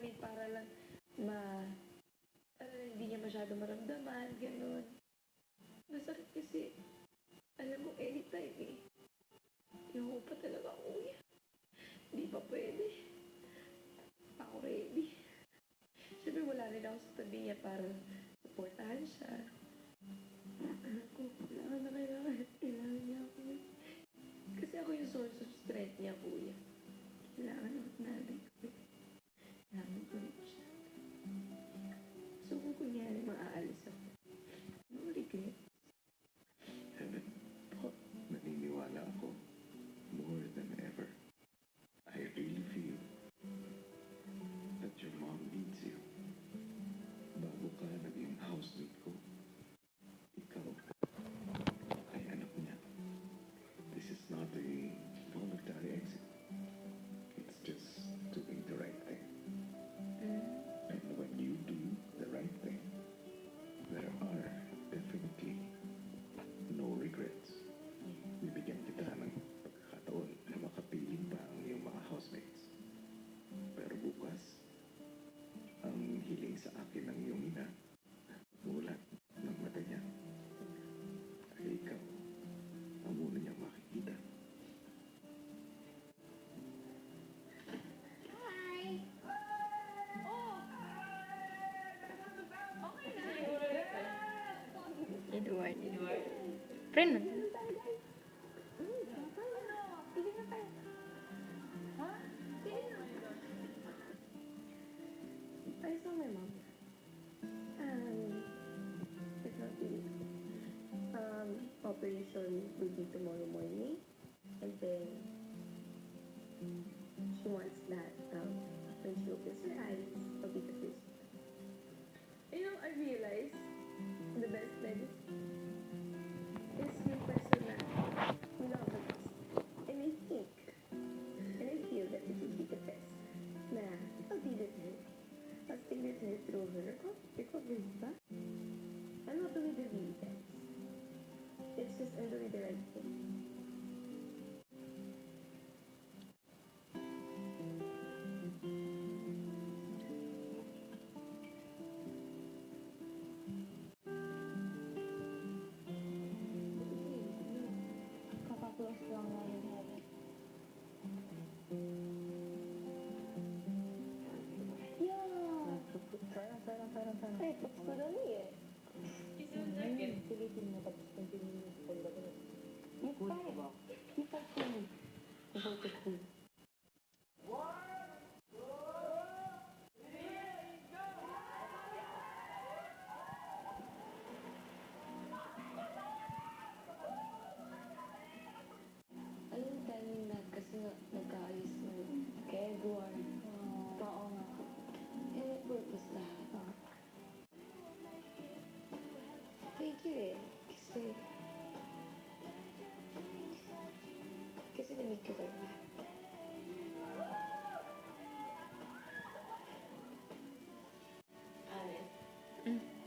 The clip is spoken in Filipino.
namin para lang ma... para lang hindi niya masyado maramdaman, gano'n. Masakit kasi, alam mo, anytime eh. Yung pa talaga ako yan. Hindi pa pwede. Ako ready. Siyempre wala rin ako sa tabi niya para supportahan siya. Alam ko, kailangan niya ako. Kasi ako yung source of strength niya, kuya. Kailangan ako natin ko. Kailangan ko rin siya. So kung kunyari maaalis ako, no regret. Heaven, naniniwala ako more than ever. I really feel that your mom needs you. Bago ka naging housemate ko, ikaw ay anak niya. This is not a voluntary exit. It's just doing the right thing. And when you do the right thing, there are definitely no regrets. Bibigyan kita ng pagkakataon na makapiling pa ang iyong mga housemates. Pero bukas, ang hiling sa akin ng iyong ina, mulat ng mata niya, ay ikaw ang muna niyang makikita. Edward. Friend mo. I saw my mom. It's not really. Operation will be tomorrow morning. And then, she wants that, when she opens her eyes, I'll be the first. You know, I realized the best medicine is yung person na you love the best. And I think, and I feel that it will be the best na I'll be with her. I'll stay with her through her recovery, ba? I'm not doing the really best. It's just I'm doing the right thing. Kakaklose lang na yun, Heaven. Yeah! Sarang. Ay, text ko na niya eh. Pilitin mo tapos continue mo sa pagbabago. You fight. You fight for me. You fight for me. Alam timing na kasi nagkaayos na kay Edward. Oo nga. Eh, purpose lahat. Thank you eh. Kasi na-meet ko kayo. Alin? Mm.